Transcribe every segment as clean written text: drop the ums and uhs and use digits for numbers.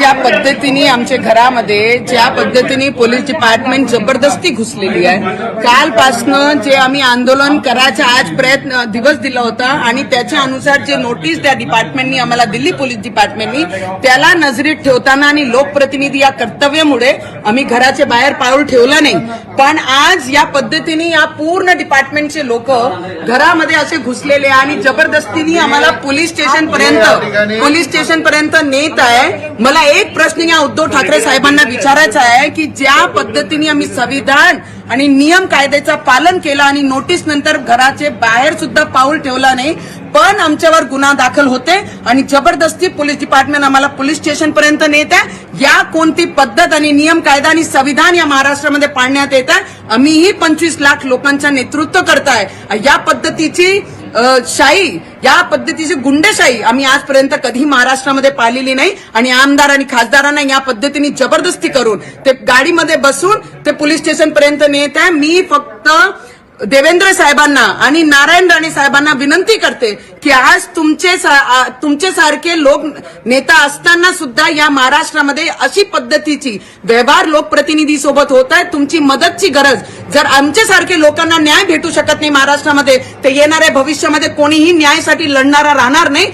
ज्या पद्धतीने आमच्या घरामध्ये ज्या पद्धतीने पोलीस डिपार्टमेंट जबरदस्ती घुसलेली आहे, कालपासनं जे आम्ही आंदोलन करायचा आज प्रयत्न दिवस दिला होता आणि त्याच्या अनुसार जे नोटीस त्या डिपार्टमेंटनी आम्हाला दिली पोलीस डिपार्टमेंटनी, त्याला नजरेत ठेवताना आणि लोकप्रतिनिधी या कर्तव्यामुळे आम्ही घराच्या बाहेर पाऊल ठेवलं नाही. पण आज या पद्धतीने या पूर्ण डिपार्टमेंटचे लोक घरामध्ये असे घुसलेले आणि जबरदस्तीने आम्हाला पोलीस स्टेशन पर्यंत नेत आहे. मला एक प्रश्न या उद्धव ठाकरे साहेबांना विचारायचा आहे की ज्या पद्धतीने आम्ही संविधान आणि नियम कायद्याचं पालन केलं आणि नोटीस नंतर घराचे बाहेर सुद्धा पाऊल ठेवला नाही, पण आमच्यावर गुन्हा दाखल होते आणि जबरदस्ती पोलीस डिपार्टमेंट आम्हाला पोलीस स्टेशन पर्यंत नेत आहे. या कोणती पद्धत आणि नियम कायदा आणि संविधान या महाराष्ट्रामध्ये पाळण्यात येत आहे? आम्हीही 25 लाख लोकांचं नेतृत्व करताय. या पद्धतीची शाही, या पद्धतीची गुंडशाही आम्ही आजपर्यंत कधी महाराष्ट्रामध्ये पाहिलेली नाही. आणि आमदार आणि खासदारांना या पद्धतीने जबरदस्ती करून ते गाडीमध्ये बसून ते पोलीस स्टेशन पर्यंत नेत आहे. मी फक्त देवेंद्र साहेबांना आणि नारायण राणे साहेबांना विनंती करते की आज तुमचे सारखे नेता असताना सुद्धा या महाराष्ट्रामध्ये अशी पद्धतीची व्यवहार लोकप्रतिनिधी सोबत होत आहे. तुमची मदतची गरज, जर आमच्यासारखे लोकांना न्याय भेटू शकत नाही महाराष्ट्रामध्ये, तर येणाऱ्या भविष्यामध्ये कोणीही न्यायासाठी लढणारा राहणार नाही.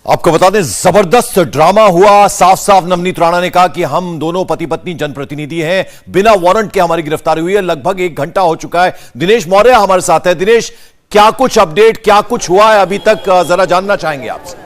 आपको बता दें, जबरदस्त ड्रामा हुआ। साफ साफ नवनीत राणा ने कहा कि हम दोनों पति पत्नी जनप्रतिनिधि हैं, बिना वारंट के हमारी गिरफ्तारी हुई है। लगभग 1 घंटा हो चुका है। दिनेश मौर्य हमारे साथ है। दिनेश, क्या कुछ अपडेट, क्या कुछ हुआ है अभी तक, जरा जानना चाहेंगे आपसे।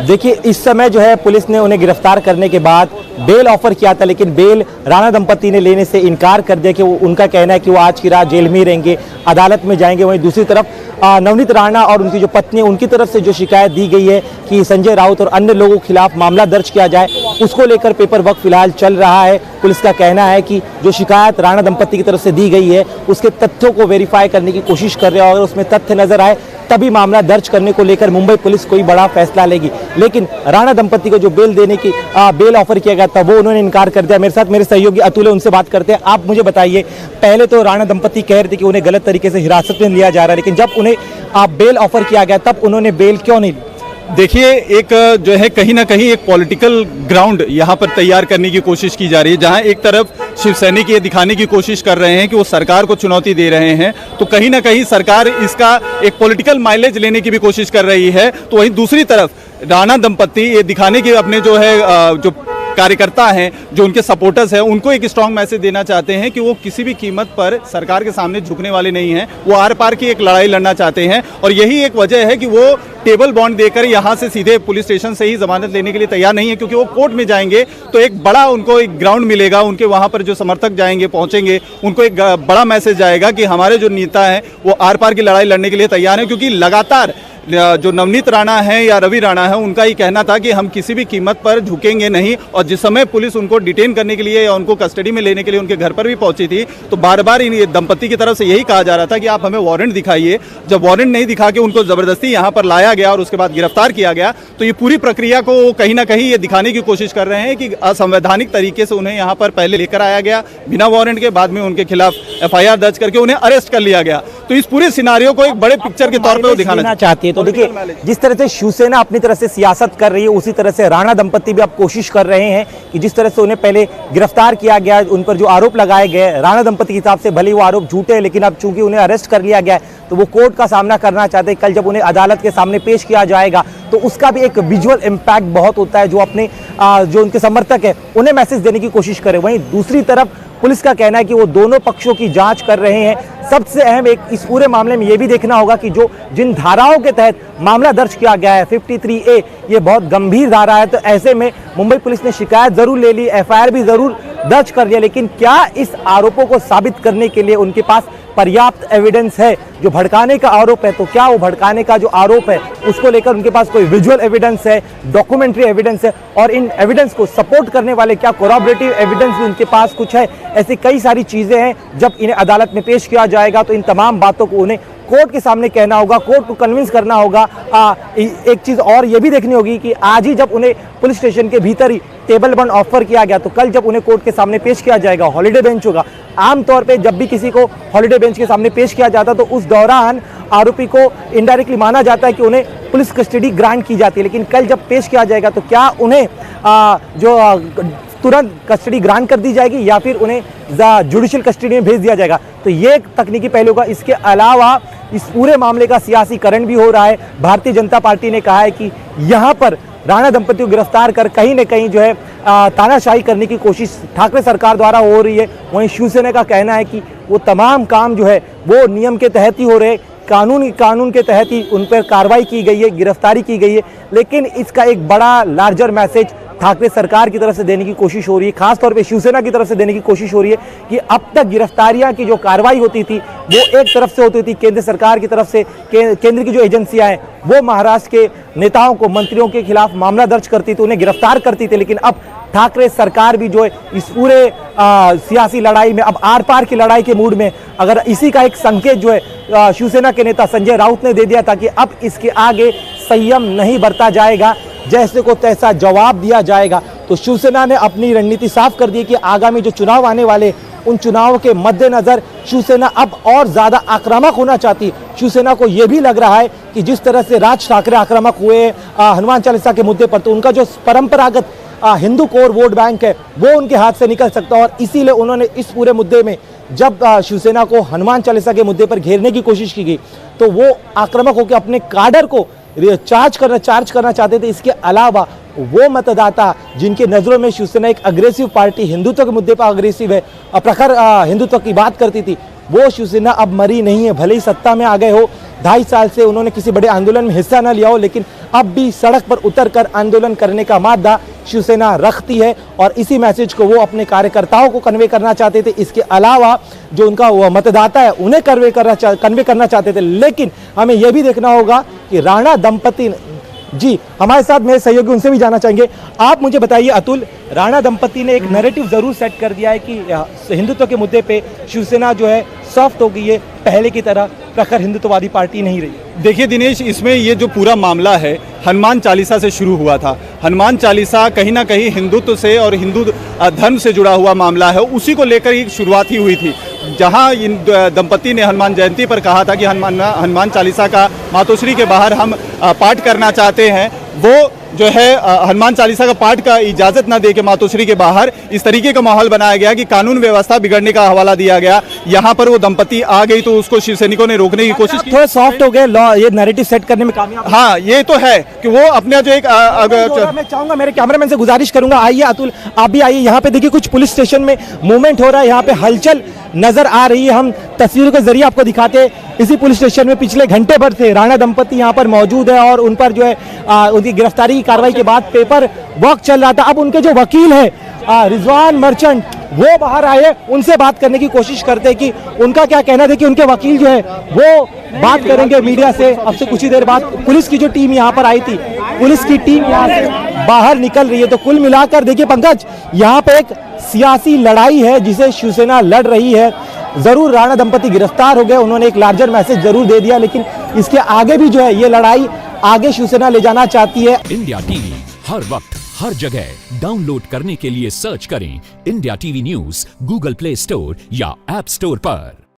देखिए, इस समय जो है पुलिस ने उन्हें गिरफ्तार करने के बाद बेल ऑफर किया था, लेकिन बेल राणा दंपति ने लेने से इनकार कर दिया कि उनका कहना है कि वो आज की रात जेल में ही रहेंगे, अदालत में जाएंगे। वहीं दूसरी तरफ नवनीत राणा और उनकी जो पत्नी, उनकी तरफ से जो शिकायत दी गई है कि संजय राउत और अन्य लोगों के खिलाफ मामला दर्ज किया जाए, उसको लेकर पेपर वर्क फिलहाल चल रहा है। पुलिस का कहना है कि जो शिकायत राणा दंपति की तरफ से दी गई है उसके तथ्यों को वेरीफाई करने की कोशिश कर रहे हैं, और उसमें तथ्य नजर आए तभी मामला दर्ज करने को लेकर मुंबई पुलिस कोई बड़ा फैसला लेगी। लेकिन राणा दंपति को जो बेल देने की बेल ऑफर किया गया था वो उन्होंने इनकार कर दिया। मेरे साथ मेरे सहयोगी अतुल है, उनसे बात करते हैं। आप मुझे बताइए, पहले तो राणा दंपति कह रहे थे कि उन्हें गलत तरीके से हिरासत में लिया जा रहा है, लेकिन जब उन्हें बेल ऑफर किया गया तब उन्होंने बेल क्यों नहीं ली? देखिए, एक जो है कहीं ना कहीं एक पॉलिटिकल ग्राउंड यहाँ पर तैयार करने की कोशिश की जा रही है, जहाँ एक तरफ शिवसैनिक ये दिखाने की कोशिश कर रहे हैं कि वो सरकार को चुनौती दे रहे हैं, तो कहीं ना कहीं सरकार इसका एक पॉलिटिकल माइलेज लेने की भी कोशिश कर रही है। तो वहीं दूसरी तरफ राणा दंपति ये दिखाने के अपने जो है जो कार्यकर्ता हैं, जो उनके सपोर्टर्स हैं, उनको एक स्ट्रांग मैसेज देना चाहते हैं कि वो किसी भी कीमत पर सरकार के सामने झुकने वाले नहीं हैं। वो आर पार की एक लड़ाई लड़ना चाहते हैं, और यही एक वजह है कि वो टेबल बॉन्ड देकर यहाँ से सीधे पुलिस स्टेशन से ही जमानत लेने के लिए तैयार नहीं है, क्योंकि वो कोर्ट में जाएंगे तो एक बड़ा उनको एक ग्राउंड मिलेगा। उनके वहाँ पर जो समर्थक जाएंगे, पहुँचेंगे, उनको एक बड़ा मैसेज जाएगा कि हमारे जो नेता हैं वो आर पार की लड़ाई लड़ने के लिए तैयार हैं। क्योंकि लगातार जो नवनीत राणा है या रवि राणा है, उनका ही कहना था कि हम किसी भी कीमत पर झुकेंगे नहीं। और जिस समय पुलिस उनको डिटेन करने के लिए या उनको कस्टडी में लेने के लिए उनके घर पर भी पहुंची थी, तो बार बार इन दंपति की तरफ से यही कहा जा रहा था कि आप हमें वारंट दिखाइए। जब वारंट नहीं दिखा के उनको जबरदस्ती यहाँ पर लाया गया और उसके बाद गिरफ्तार किया गया, तो ये पूरी प्रक्रिया को कहीं ना कहीं ये दिखाने की कोशिश कर रहे हैं कि असंवैधानिक तरीके से उन्हें यहाँ पर पहले लेकर आया गया बिना वारंट के, बाद में उनके खिलाफ FIR दर्ज करके उन्हें अरेस्ट कर लिया गया। तो इस पूरे सिनारियो को एक बड़े पिक्चर के तौर पर वो दिखाना चाहती है। तो देखिए, जिस तरह से शिवसेना अपनी तरह से सियासत कर रही है, उसी तरह से राणा दंपति भी अब कोशिश कर रहे हैं कि जिस तरह से उन्हें पहले गिरफ्तार किया गया, उन पर जो आरोप लगाए गए, राणा दंपति के हिसाब से भले वो आरोप झूठे हैं, लेकिन अब चूंकि उन्हें अरेस्ट कर लिया गया है तो वो कोर्ट का सामना करना चाहते हैं। कल जब उन्हें अदालत के सामने पेश किया जाएगा तो उसका भी एक विजुअल इम्पैक्ट बहुत होता है, जो अपने जो उनके समर्थक है उन्हें मैसेज देने की कोशिश करे। वहीं दूसरी तरफ पुलिस का कहना है कि वो दोनों पक्षों की जांच कर रहे हैं। सबसे अहम एक इस पूरे मामले में ये भी देखना होगा कि जिन धाराओं के तहत मामला दर्ज किया गया है 53A, ये बहुत गंभीर धारा है। तो ऐसे में मुंबई पुलिस ने शिकायत जरूर ले ली, FIR भी जरूर दर्ज कर लिया, लेकिन क्या इस आरोपों को साबित करने के लिए उनके पास पर्याप्त एविडेंस है? जो भड़काने का आरोप है, तो क्या वो भड़काने का जो आरोप है उसको लेकर उनके पास कोई विजुअल एविडेंस है, डॉक्यूमेंट्री एविडेंस है, और इन एविडेंस को सपोर्ट करने वाले क्या कोरॉबरेटिव एविडेंस भी उनके पास कुछ है? ऐसी कई सारी चीजें हैं। जब इन्हें अदालत में पेश किया जाएगा तो इन तमाम बातों को उन्हें कोर्ट के सामने कहना होगा, कोर्ट को कन्विंस करना होगा। एक चीज़ और ये भी देखनी होगी कि आज ही जब उन्हें पुलिस स्टेशन के भीतर ही टेबल बंद ऑफर किया गया, तो कल जब उन्हें कोर्ट के सामने पेश किया जाएगा, हॉलिडे बेंच होगा। आमतौर पे जब भी किसी को हॉलिडे बेंच के सामने पेश किया जाता है तो उस दौरान आरोपी को इनडायरेक्टली माना जाता है कि उन्हें पुलिस कस्टडी ग्रांट की जाती है। लेकिन कल जब पेश किया जाएगा तो क्या उन्हें तुरंत कस्टडी ग्रांट कर दी जाएगी या फिर उन्हें जुडिशियल कस्टडी में भेज दिया जाएगा? तो ये एक तकनीकी पहलू का। इसके अलावा इस पूरे मामले का सियासीकरण भी हो रहा है। भारतीय जनता पार्टी ने कहा है कि यहाँ पर राणा दंपति को गिरफ्तार कर कहीं न कहीं जो है तानाशाही करने की कोशिश ठाकरे सरकार द्वारा हो रही है। वहीं शिवसेना का कहना है कि वो तमाम काम जो है वो नियम के तहत ही हो रहे, कानून के तहत ही उन पर कार्रवाई की गई है, गिरफ्तारी की गई है। लेकिन इसका एक बड़ा लार्जर मैसेज ठाकरे सरकार की तरफ से देने की कोशिश हो रही है, खासतौर पे शिवसेना की तरफ से देने की कोशिश हो रही है कि अब तक गिरफ्तारियां की जो कार्रवाई होती थी वो एक तरफ से होती थी केंद्र सरकार की तरफ से। केंद्र की जो एजेंसियां हैं वो महाराष्ट्र के नेताओं को, मंत्रियों के खिलाफ मामला दर्ज करती थी, उन्हें गिरफ्तार करती थी। लेकिन अब ठाकरे सरकार भी जो है इस पूरे सियासी लड़ाई में, अब आर पार की लड़ाई के मूड में, अगर इसी का एक संकेत जो है शिवसेना के नेता संजय राउत ने दे दिया था कि अब इसके आगे संयम नहीं बरता जाएगा, जैसे को तैसा जवाब दिया जाएगा। तो शिवसेना ने अपनी रणनीति साफ कर दी कि आगामी जो चुनाव आने वाले, उन चुनावों के मद्देनजर शिवसेना अब और ज्यादा आक्रामक होना चाहती। शिवसेना को यह भी लग रहा है कि जिस तरह से राज ठाकरे आक्रामक हुए हनुमान चालीसा के मुद्दे पर, तो उनका जो परंपरागत हिंदू कोर वोट बैंक है वो उनके हाथ से निकल सकता है। और इसीलिए उन्होंने इस पूरे मुद्दे में जब शिवसेना को हनुमान चालीसा के मुद्दे पर घेरने की कोशिश की गई तो वो आक्रामक होकर अपने काडर को चार्ज करना चाहते थे। इसके अलावा वो मतदाता जिनके नजरों में शिवसेना एक अग्रेसिव पार्टी, हिंदुत्व के मुद्दे पर अग्रेसिव है, प्रखर हिंदुत्व की बात करती थी, वो शिवसेना अब मरी नहीं है। भले ही सत्ता में आ गए हो, 2.5 साल से उन्होंने किसी बड़े आंदोलन में हिस्सा न लिया हो, लेकिन अब भी सड़क पर उतरकर आंदोलन करने का मादा शिवसेना रखती है और इसी मैसेज को वो अपने कार्यकर्ताओं को कन्वे करना चाहते थे। इसके अलावा जो उनका वो मतदाता है उन्हें कन्वे करना चाहते थे। लेकिन हमें यह भी देखना होगा कि राणा दंपति जी हमारे साथ मेरे सहयोगी, उनसे भी जानना चाहेंगे। आप मुझे बताइए अतुल, राणा दंपति ने एक नैरेटिव जरूर सेट कर दिया है कि हिंदुत्व के मुद्दे पे शिवसेना जो है सॉफ्ट हो गई है, पहले की तरह प्रखर हिंदुत्ववादी पार्टी नहीं रही। देखिए दिनेश, इसमें ये जो पूरा मामला है हनुमान चालीसा से शुरू हुआ था। हनुमान चालीसा कहीं ना कहीं हिंदुत्व से और हिंदू धर्म से जुड़ा हुआ मामला है, उसी को लेकर ही शुरुआत ही हुई थी। जहां इन दंपति ने हनुमान जयंती पर कहा था कि हनुमान चालीसा का मातोश्री के बाहर हम पाठ करना चाहते हैं, वो जो है हनुमान चालीसा का पाठ का इजाजत ना दे के मातोश्री के बाहर इस तरीके का माहौल बनाया गया कि कानून व्यवस्था बिगड़ने का हवाला दिया गया। यहाँ पर वो दंपति आ गई तो उसको शिवसैनिकों ने रोकने की कोशिश की। थोड़ा सॉफ्ट हो गए, ये नैरेटिव सेट करने में कामयाब। हाँ, ये तो है कि वो अपना जो एक मैं चाहूंगा मेरे कैमरामैन से गुजारिश करूंगा, आइए अतुल आप भी आइए। यहाँ पे देखिए कुछ पुलिस स्टेशन में मूवमेंट हो रहा है, यहाँ पे हलचल नजर आ रही है। हम तस्वीरों के जरिए आपको दिखाते हैं। इसी पुलिस स्टेशन में पिछले घंटे भर से राणा दंपति यहाँ पर मौजूद है और उन पर जो है उनकी गिरफ्तारी की कार्रवाई के बाद पेपर वर्क चल रहा था। अब उनके जो वकील है रिजवान मर्चेंट, वो बाहर आए, उनसे बात करने की कोशिश करते हैं कि उनका क्या कहना था। कि उनके वकील जो है वो बात करेंगे मीडिया से। अब से कुछ ही देर बाद पुलिस की जो टीम यहाँ पर आई थी, पुलिस की टीम यहाँ से बाहर निकल रही है। तो कुल मिलाकर देखिए पंकज, यहाँ पे एक सियासी लड़ाई है जिसे शिवसेना लड़ रही है। जरूर राणा दंपति गिरफ्तार हो गए, उन्होंने एक लार्जर मैसेज जरूर दे दिया, लेकिन इसके आगे भी जो है ये लड़ाई आगे शिवसेना ले जाना चाहती है। इंडिया टीवी हर वक्त हर जगह डाउनलोड करने के लिए सर्च करें India TV news Google play store या ऐप स्टोर पर।